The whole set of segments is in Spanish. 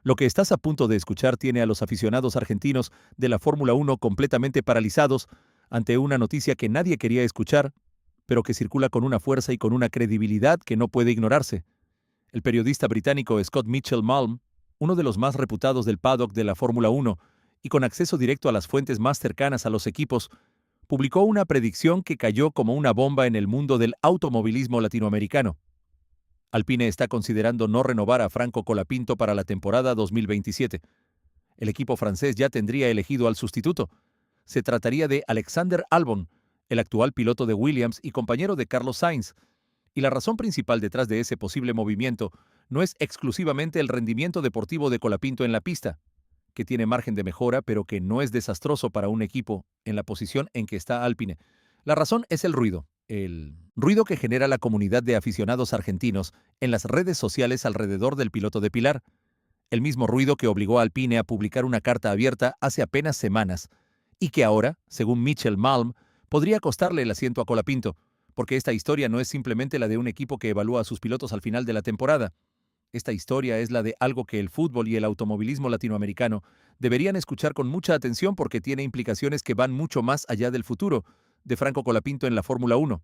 Lo que estás a punto de escuchar tiene a los aficionados argentinos de la Fórmula 1 completamente paralizados ante una noticia que nadie quería escuchar, pero que circula con una fuerza y con una credibilidad que no puede ignorarse. El periodista británico Scott Mitchell-Malm, uno de los más reputados del paddock de la Fórmula 1 y con acceso directo a las fuentes más cercanas a los equipos, publicó una predicción que cayó como una bomba en el mundo del automovilismo latinoamericano. Alpine está considerando no renovar a Franco Colapinto para la temporada 2027. El equipo francés ya tendría elegido al sustituto. Se trataría de Alexander Albon, el actual piloto de Williams y compañero de Carlos Sainz. Y la razón principal detrás de ese posible movimiento no es exclusivamente el rendimiento deportivo de Colapinto en la pista, que tiene margen de mejora pero que no es desastroso para un equipo en la posición en que está Alpine. La razón es el ruido que genera la comunidad de aficionados argentinos en las redes sociales alrededor del piloto de Pilar, el mismo ruido que obligó a Alpine a publicar una carta abierta hace apenas semanas, y que ahora, según Mitchell-Malm, podría costarle el asiento a Colapinto, porque esta historia no es simplemente la de un equipo que evalúa a sus pilotos al final de la temporada. Esta historia es la de algo que el fútbol y el automovilismo latinoamericano deberían escuchar con mucha atención porque tiene implicaciones que van mucho más allá del futuro de Franco Colapinto en la Fórmula 1.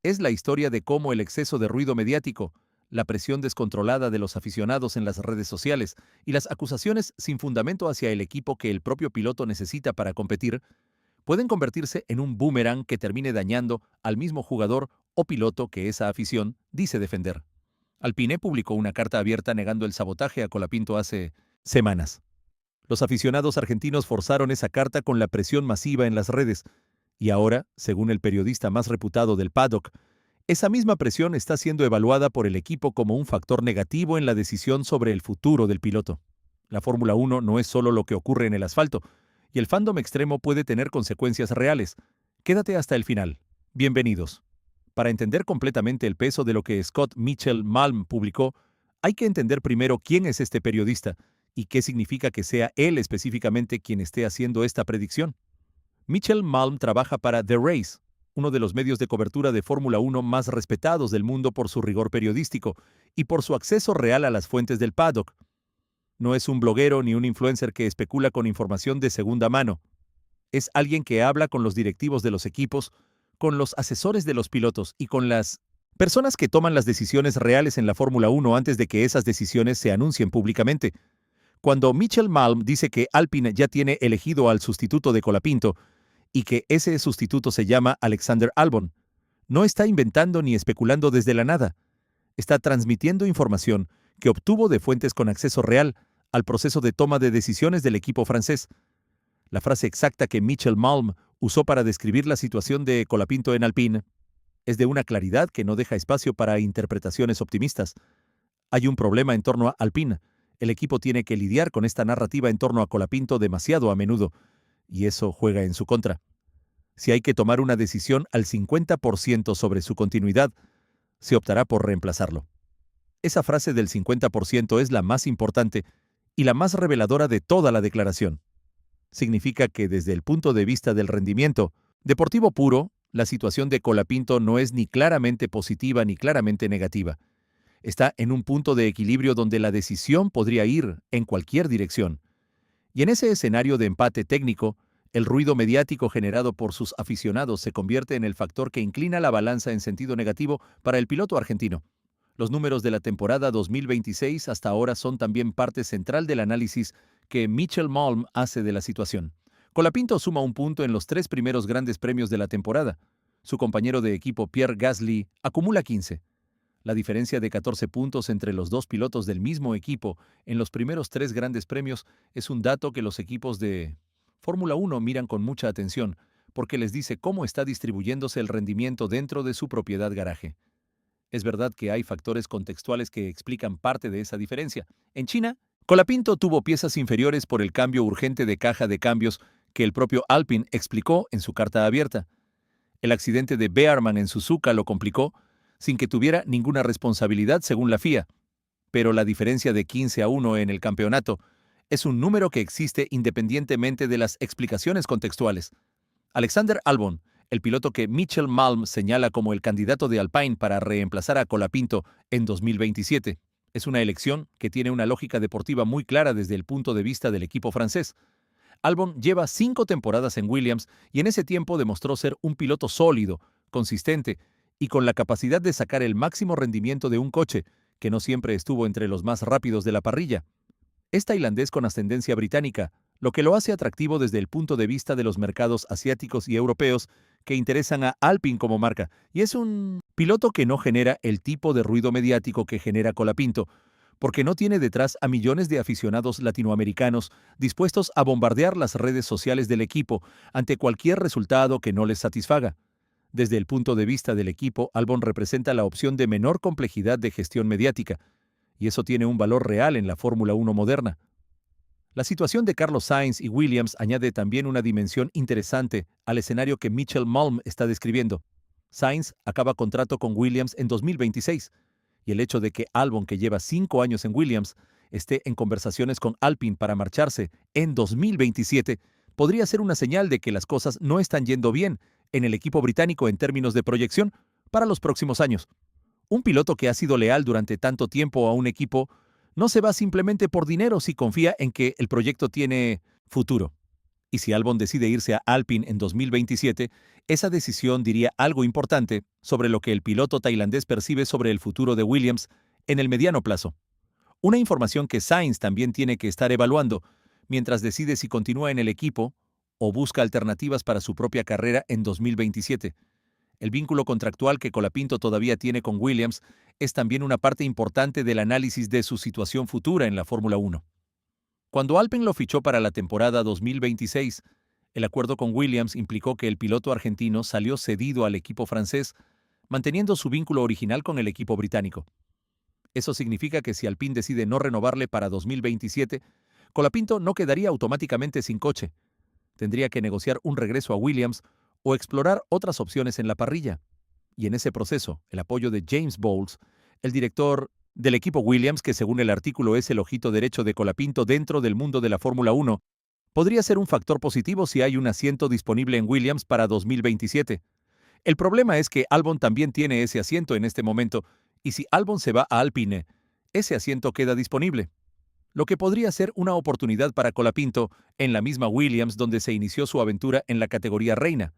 Es la historia de cómo el exceso de ruido mediático, la presión descontrolada de los aficionados en las redes sociales y las acusaciones sin fundamento hacia el equipo que el propio piloto necesita para competir, pueden convertirse en un boomerang que termine dañando al mismo jugador o piloto que esa afición dice defender. Alpine publicó una carta abierta negando el sabotaje a Colapinto hace semanas. Los aficionados argentinos forzaron esa carta con la presión masiva en las redes, y ahora, según el periodista más reputado del paddock, esa misma presión está siendo evaluada por el equipo como un factor negativo en la decisión sobre el futuro del piloto. La Fórmula 1 no es solo lo que ocurre en el asfalto, y el fandom extremo puede tener consecuencias reales. Quédate hasta el final. Bienvenidos. Para entender completamente el peso de lo que Scott Mitchell-Malm publicó, hay que entender primero quién es este periodista y qué significa que sea él específicamente quien esté haciendo esta predicción. Mitchell-Malm trabaja para The Race, uno de los medios de cobertura de Fórmula 1 más respetados del mundo por su rigor periodístico y por su acceso real a las fuentes del paddock. No es un bloguero ni un influencer que especula con información de segunda mano. Es alguien que habla con los directivos de los equipos, con los asesores de los pilotos y con las personas que toman las decisiones reales en la Fórmula 1 antes de que esas decisiones se anuncien públicamente. Cuando Mitchell-Malm dice que Alpine ya tiene elegido al sustituto de Colapinto y que ese sustituto se llama Alexander Albon, no está inventando ni especulando desde la nada. Está transmitiendo información que obtuvo de fuentes con acceso real al proceso de toma de decisiones del equipo francés. La frase exacta que Mitchell-Malm usó para describir la situación de Colapinto en Alpine es de una claridad que no deja espacio para interpretaciones optimistas. Hay un problema en torno a Alpine. El equipo tiene que lidiar con esta narrativa en torno a Colapinto demasiado a menudo, y eso juega en su contra. Si hay que tomar una decisión al 50% sobre su continuidad, se optará por reemplazarlo. Esa frase del 50% es la más importante y la más reveladora de toda la declaración. Significa que desde el punto de vista del rendimiento deportivo puro, la situación de Colapinto no es ni claramente positiva ni claramente negativa. Está en un punto de equilibrio donde la decisión podría ir en cualquier dirección. Y en ese escenario de empate técnico, el ruido mediático generado por sus aficionados se convierte en el factor que inclina la balanza en sentido negativo para el piloto argentino. Los números de la temporada 2026 hasta ahora son también parte central del análisis que Mitchell-Malm hace de la situación. Colapinto suma un punto en los 3 primeros grandes premios de la temporada. Su compañero de equipo Pierre Gasly acumula 15. La diferencia de 14 puntos entre los dos pilotos del mismo equipo en los primeros 3 grandes premios es un dato que los equipos de Fórmula 1 miran con mucha atención, porque les dice cómo está distribuyéndose el rendimiento dentro de su propiedad garaje. Es verdad que hay factores contextuales que explican parte de esa diferencia. En China, Colapinto tuvo piezas inferiores por el cambio urgente de caja de cambios que el propio Alpine explicó en su carta abierta. El accidente de Bearman en Suzuka lo complicó sin que tuviera ninguna responsabilidad según la FIA. Pero la diferencia de 15-1 en el campeonato es un número que existe independientemente de las explicaciones contextuales. Alexander Albon, el piloto que Mitchell-Malm señala como el candidato de Alpine para reemplazar a Colapinto en 2027, Es una elección que tiene una lógica deportiva muy clara desde el punto de vista del equipo francés. Albon lleva 5 temporadas en Williams y en ese tiempo demostró ser un piloto sólido, consistente y con la capacidad de sacar el máximo rendimiento de un coche, que no siempre estuvo entre los más rápidos de la parrilla. Es tailandés con ascendencia británica, lo que lo hace atractivo desde el punto de vista de los mercados asiáticos y europeos que interesan a Alpine como marca, y es un piloto que no genera el tipo de ruido mediático que genera Colapinto, porque no tiene detrás a millones de aficionados latinoamericanos dispuestos a bombardear las redes sociales del equipo ante cualquier resultado que no les satisfaga. Desde el punto de vista del equipo, Albon representa la opción de menor complejidad de gestión mediática, y eso tiene un valor real en la Fórmula 1 moderna. La situación de Carlos Sainz y Williams añade también una dimensión interesante al escenario que Michel Malm está describiendo. Sainz acaba contrato con Williams en 2026, y el hecho de que Albon, que lleva 5 años en Williams, esté en conversaciones con Alpine para marcharse en 2027, podría ser una señal de que las cosas no están yendo bien en el equipo británico en términos de proyección para los próximos años. Un piloto que ha sido leal durante tanto tiempo a un equipo no se va simplemente por dinero si confía en que el proyecto tiene futuro. Y si Albon decide irse a Alpine en 2027, esa decisión diría algo importante sobre lo que el piloto tailandés percibe sobre el futuro de Williams en el mediano plazo. Una información que Sainz también tiene que estar evaluando mientras decide si continúa en el equipo o busca alternativas para su propia carrera en 2027. El vínculo contractual que Colapinto todavía tiene con Williams es también una parte importante del análisis de su situación futura en la Fórmula 1. Cuando Alpine lo fichó para la temporada 2026, el acuerdo con Williams implicó que el piloto argentino salió cedido al equipo francés, manteniendo su vínculo original con el equipo británico. Eso significa que si Alpine decide no renovarle para 2027, Colapinto no quedaría automáticamente sin coche. Tendría que negociar un regreso a Williams o explorar otras opciones en la parrilla. Y en ese proceso, el apoyo de James Bowles, el director del equipo Williams, que según el artículo es el ojito derecho de Colapinto dentro del mundo de la Fórmula 1, podría ser un factor positivo si hay un asiento disponible en Williams para 2027. El problema es que Albon también tiene ese asiento en este momento, y si Albon se va a Alpine, ese asiento queda disponible, lo que podría ser una oportunidad para Colapinto en la misma Williams donde se inició su aventura en la categoría reina.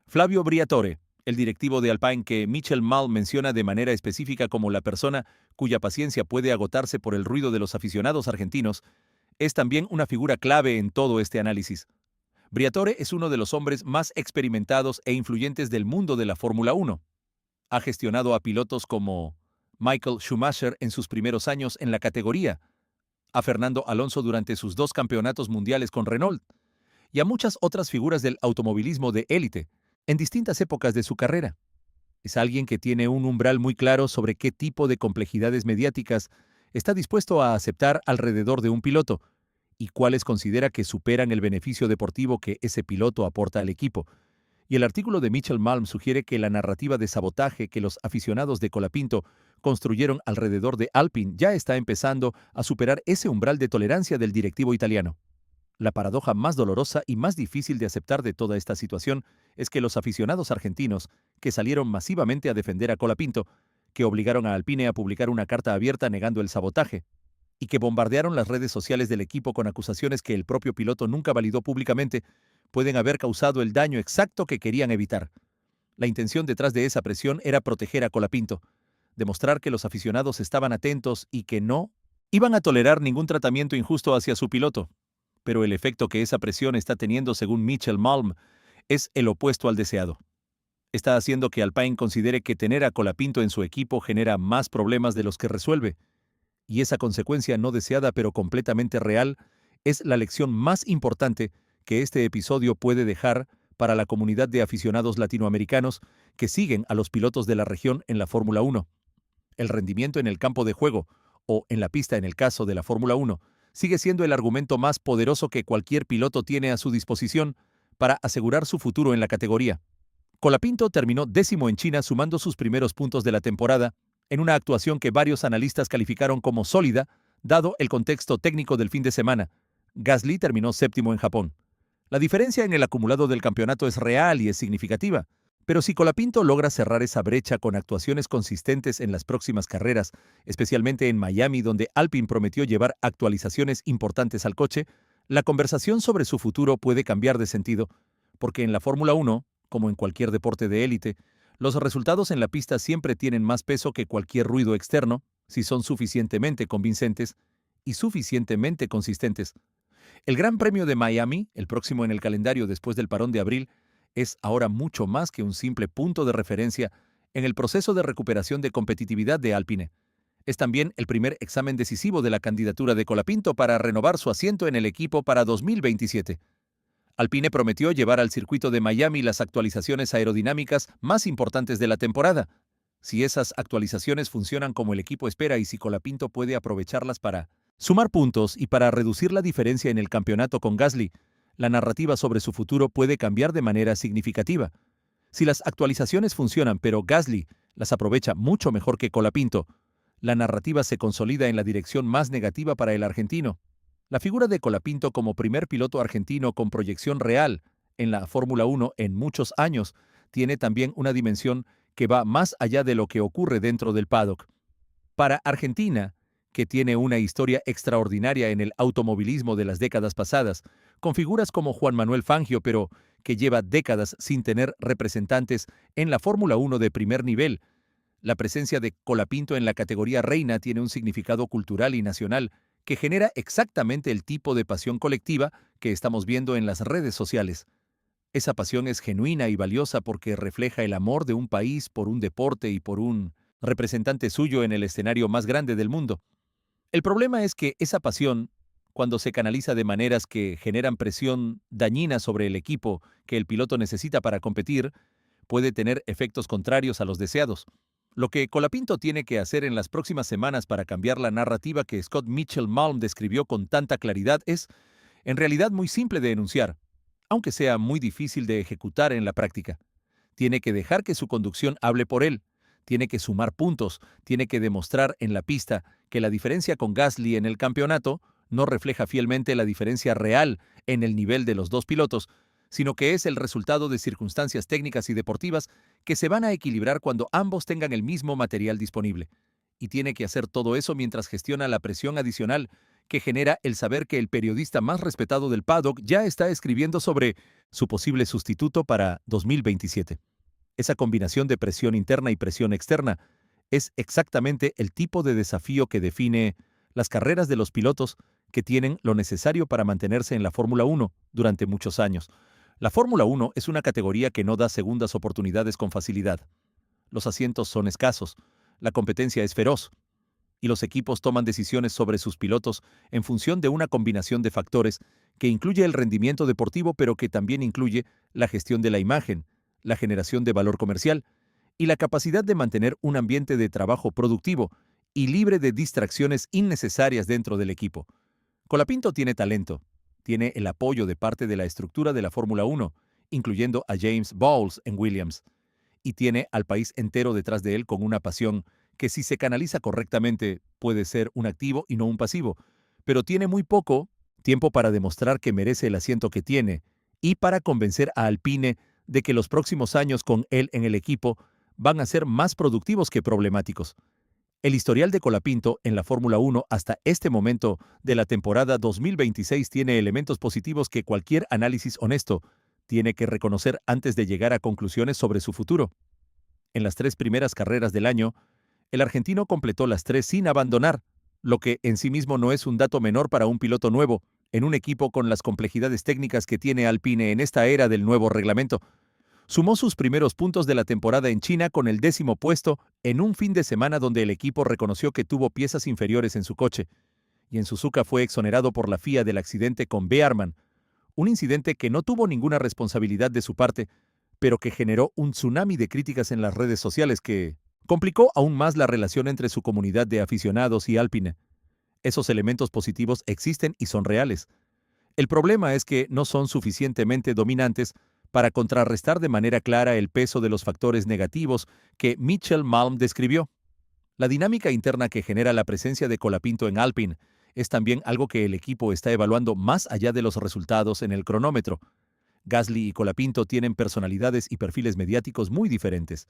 Flavio Briatore, el directivo de Alpine que Michel Malm menciona de manera específica como la persona cuya paciencia puede agotarse por el ruido de los aficionados argentinos, es también una figura clave en todo este análisis. Briatore es uno de los hombres más experimentados e influyentes del mundo de la Fórmula 1. Ha gestionado a pilotos como Michael Schumacher en sus primeros años en la categoría, a Fernando Alonso durante sus 2 campeonatos mundiales con Renault, y a muchas otras figuras del automovilismo de élite, en distintas épocas de su carrera. Es alguien que tiene un umbral muy claro sobre qué tipo de complejidades mediáticas está dispuesto a aceptar alrededor de un piloto y cuáles considera que superan el beneficio deportivo que ese piloto aporta al equipo. Y el artículo de Michel Malm sugiere que la narrativa de sabotaje que los aficionados de Colapinto construyeron alrededor de Alpine ya está empezando a superar ese umbral de tolerancia del directivo italiano. La paradoja más dolorosa y más difícil de aceptar de toda esta situación es que los aficionados argentinos, que salieron masivamente a defender a Colapinto, que obligaron a Alpine a publicar una carta abierta negando el sabotaje, y que bombardearon las redes sociales del equipo con acusaciones que el propio piloto nunca validó públicamente, pueden haber causado el daño exacto que querían evitar. La intención detrás de esa presión era proteger a Colapinto, demostrar que los aficionados estaban atentos y que no iban a tolerar ningún tratamiento injusto hacia su piloto. Pero el efecto que esa presión está teniendo, según Michel Malm, es el opuesto al deseado. Está haciendo que Alpine considere que tener a Colapinto en su equipo genera más problemas de los que resuelve. Y esa consecuencia no deseada pero completamente real es la lección más importante que este episodio puede dejar para la comunidad de aficionados latinoamericanos que siguen a los pilotos de la región en la Fórmula 1. El rendimiento en el campo de juego, o en la pista en el caso de la Fórmula 1, sigue siendo el argumento más poderoso que cualquier piloto tiene a su disposición para asegurar su futuro en la categoría. Colapinto terminó 10º en China sumando sus primeros puntos de la temporada, en una actuación que varios analistas calificaron como sólida, dado el contexto técnico del fin de semana. Gasly terminó 7º en Japón. La diferencia en el acumulado del campeonato es real y es significativa, Pero si Colapinto logra cerrar esa brecha con actuaciones consistentes en las próximas carreras, especialmente en Miami, donde Alpine prometió llevar actualizaciones importantes al coche, la conversación sobre su futuro puede cambiar de sentido, porque en la Fórmula 1, como en cualquier deporte de élite, los resultados en la pista siempre tienen más peso que cualquier ruido externo, si son suficientemente convincentes y suficientemente consistentes. El Gran Premio de Miami, el próximo en el calendario después del parón de abril, es ahora mucho más que un simple punto de referencia en el proceso de recuperación de competitividad de Alpine. Es también el primer examen decisivo de la candidatura de Colapinto para renovar su asiento en el equipo para 2027. Alpine prometió llevar al circuito de Miami las actualizaciones aerodinámicas más importantes de la temporada. Si esas actualizaciones funcionan como el equipo espera y si Colapinto puede aprovecharlas para sumar puntos y para reducir la diferencia en el campeonato con Gasly, la narrativa sobre su futuro puede cambiar de manera significativa. Si las actualizaciones funcionan pero Gasly las aprovecha mucho mejor que Colapinto, la narrativa se consolida en la dirección más negativa para el argentino. La figura de Colapinto como primer piloto argentino con proyección real en la Fórmula 1 en muchos años tiene también una dimensión que va más allá de lo que ocurre dentro del paddock. Para Argentina, que tiene una historia extraordinaria en el automovilismo de las décadas pasadas, con figuras como Juan Manuel Fangio, pero que lleva décadas sin tener representantes en la Fórmula 1 de primer nivel, la presencia de Colapinto en la categoría reina tiene un significado cultural y nacional que genera exactamente el tipo de pasión colectiva que estamos viendo en las redes sociales. Esa pasión es genuina y valiosa porque refleja el amor de un país por un deporte y por un representante suyo en el escenario más grande del mundo. El problema es que esa pasión, cuando se canaliza de maneras que generan presión dañina sobre el equipo que el piloto necesita para competir, puede tener efectos contrarios a los deseados. Lo que Colapinto tiene que hacer en las próximas semanas para cambiar la narrativa que Scott Mitchell-Malm describió con tanta claridad es, en realidad, muy simple de enunciar, aunque sea muy difícil de ejecutar en la práctica. Tiene que dejar que su conducción hable por él, tiene que sumar puntos, tiene que demostrar en la pista que la diferencia con Gasly en el campeonato no refleja fielmente la diferencia real en el nivel de los dos pilotos, sino que es el resultado de circunstancias técnicas y deportivas que se van a equilibrar cuando ambos tengan el mismo material disponible. Y tiene que hacer todo eso mientras gestiona la presión adicional que genera el saber que el periodista más respetado del paddock ya está escribiendo sobre su posible sustituto para 2027. Esa combinación de presión interna y presión externa es exactamente el tipo de desafío que define las carreras de los pilotos que tienen lo necesario para mantenerse en la Fórmula 1 durante muchos años. La Fórmula 1 es una categoría que no da segundas oportunidades con facilidad. Los asientos son escasos, la competencia es feroz, y los equipos toman decisiones sobre sus pilotos en función de una combinación de factores que incluye el rendimiento deportivo, pero que también incluye la gestión de la imagen, la generación de valor comercial y la capacidad de mantener un ambiente de trabajo productivo y libre de distracciones innecesarias dentro del equipo. Colapinto tiene talento, tiene el apoyo de parte de la estructura de la Fórmula 1, incluyendo a James Bowles en Williams, y tiene al país entero detrás de él con una pasión que si se canaliza correctamente puede ser un activo y no un pasivo, pero tiene muy poco tiempo para demostrar que merece el asiento que tiene y para convencer a Alpine de que los próximos años con él en el equipo van a ser más productivos que problemáticos. El historial de Colapinto en la Fórmula 1 hasta este momento de la temporada 2026 tiene elementos positivos que cualquier análisis honesto tiene que reconocer antes de llegar a conclusiones sobre su futuro. En las 3 primeras carreras del año, el argentino completó las 3 sin abandonar, lo que en sí mismo no es un dato menor para un piloto nuevo, en un equipo con las complejidades técnicas que tiene Alpine en esta era del nuevo reglamento. Sumó sus primeros puntos de la temporada en China con el 10º puesto en un fin de semana donde el equipo reconoció que tuvo piezas inferiores en su coche, y en Suzuka fue exonerado por la FIA del accidente con Bearman, un incidente que no tuvo ninguna responsabilidad de su parte, pero que generó un tsunami de críticas en las redes sociales que complicó aún más la relación entre su comunidad de aficionados y Alpine. Esos elementos positivos existen y son reales. El problema es que no son suficientemente dominantes para contrarrestar de manera clara el peso de los factores negativos que Mitchell-Malm describió. La dinámica interna que genera la presencia de Colapinto en Alpine es también algo que el equipo está evaluando más allá de los resultados en el cronómetro. Gasly y Colapinto tienen personalidades y perfiles mediáticos muy diferentes.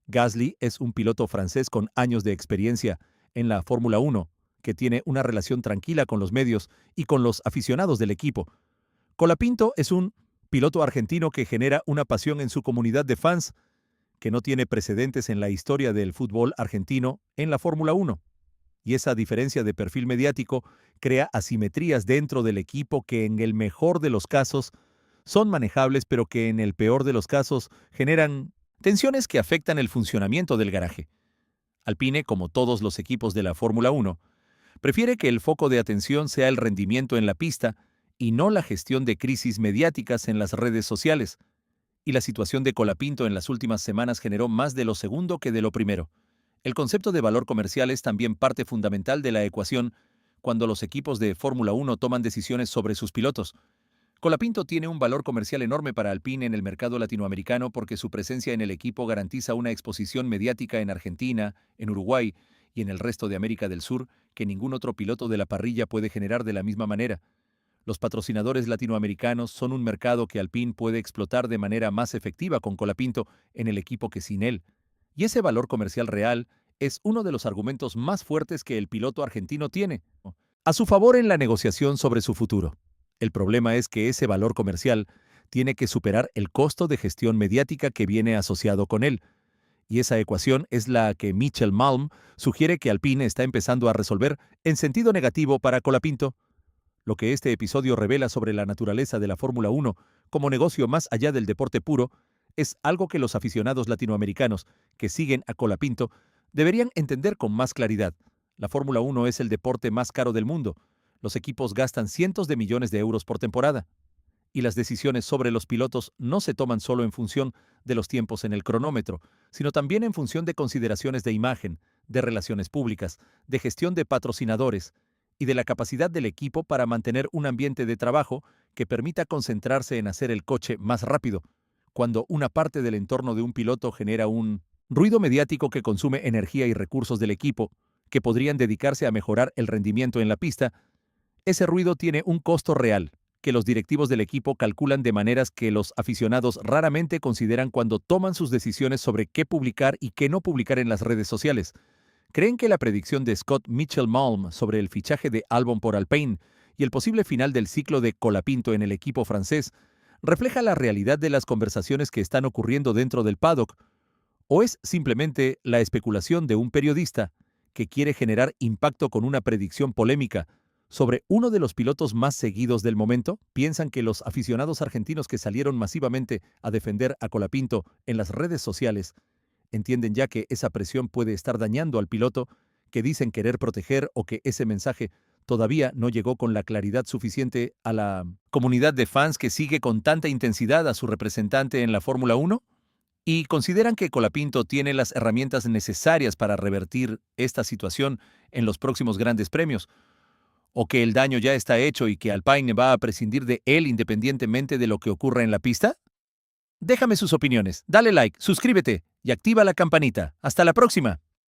Gasly es un piloto francés con años de experiencia en la Fórmula 1, que tiene una relación tranquila con los medios y con los aficionados del equipo. Colapinto es un piloto argentino que genera una pasión en su comunidad de fans que no tiene precedentes en la historia del fútbol argentino en la Fórmula 1. Y esa diferencia de perfil mediático crea asimetrías dentro del equipo que en el mejor de los casos son manejables, pero que en el peor de los casos generan tensiones que afectan el funcionamiento del garaje. Alpine, como todos los equipos de la Fórmula 1, prefiere que el foco de atención sea el rendimiento en la pista y no la gestión de crisis mediáticas en las redes sociales. Y la situación de Colapinto en las últimas semanas generó más de lo segundo que de lo primero. El concepto de valor comercial es también parte fundamental de la ecuación cuando los equipos de Fórmula 1 toman decisiones sobre sus pilotos. Colapinto tiene un valor comercial enorme para Alpine en el mercado latinoamericano porque su presencia en el equipo garantiza una exposición mediática en Argentina, en Uruguay y en el resto de América del Sur que ningún otro piloto de la parrilla puede generar de la misma manera. Los patrocinadores latinoamericanos son un mercado que Alpine puede explotar de manera más efectiva con Colapinto en el equipo que sin él. Y ese valor comercial real es uno de los argumentos más fuertes que el piloto argentino tiene a su favor en la negociación sobre su futuro. El problema es que ese valor comercial tiene que superar el costo de gestión mediática que viene asociado con él. Y esa ecuación es la que Michel Malm sugiere que Alpine está empezando a resolver en sentido negativo para Colapinto. Lo que este episodio revela sobre la naturaleza de la Fórmula 1 como negocio más allá del deporte puro es algo que los aficionados latinoamericanos que siguen a Colapinto deberían entender con más claridad. La Fórmula 1 es el deporte más caro del mundo. Los equipos gastan cientos de millones de euros por temporada. Y las decisiones sobre los pilotos no se toman solo en función de los tiempos en el cronómetro, sino también en función de consideraciones de imagen, de relaciones públicas, de gestión de patrocinadores y de la capacidad del equipo para mantener un ambiente de trabajo que permita concentrarse en hacer el coche más rápido. Cuando una parte del entorno de un piloto genera un ruido mediático que consume energía y recursos del equipo, que podrían dedicarse a mejorar el rendimiento en la pista, ese ruido tiene un costo real, que los directivos del equipo calculan de maneras que los aficionados raramente consideran cuando toman sus decisiones sobre qué publicar y qué no publicar en las redes sociales. ¿Creen que la predicción de Scott Mitchell-Malm sobre el fichaje de Albon por Alpine y el posible final del ciclo de Colapinto en el equipo francés refleja la realidad de las conversaciones que están ocurriendo dentro del paddock? ¿O es simplemente la especulación de un periodista que quiere generar impacto con una predicción polémica sobre uno de los pilotos más seguidos del momento? ¿Piensan que los aficionados argentinos que salieron masivamente a defender a Colapinto en las redes sociales entienden ya que esa presión puede estar dañando al piloto que dicen querer proteger, o que ese mensaje todavía no llegó con la claridad suficiente a la comunidad de fans que sigue con tanta intensidad a su representante en la Fórmula 1? ¿Y consideran que Colapinto tiene las herramientas necesarias para revertir esta situación en los próximos grandes premios? ¿O que el daño ya está hecho y que Alpine va a prescindir de él independientemente de lo que ocurra en la pista? Déjame sus opiniones, dale like, suscríbete y activa la campanita. Hasta la próxima.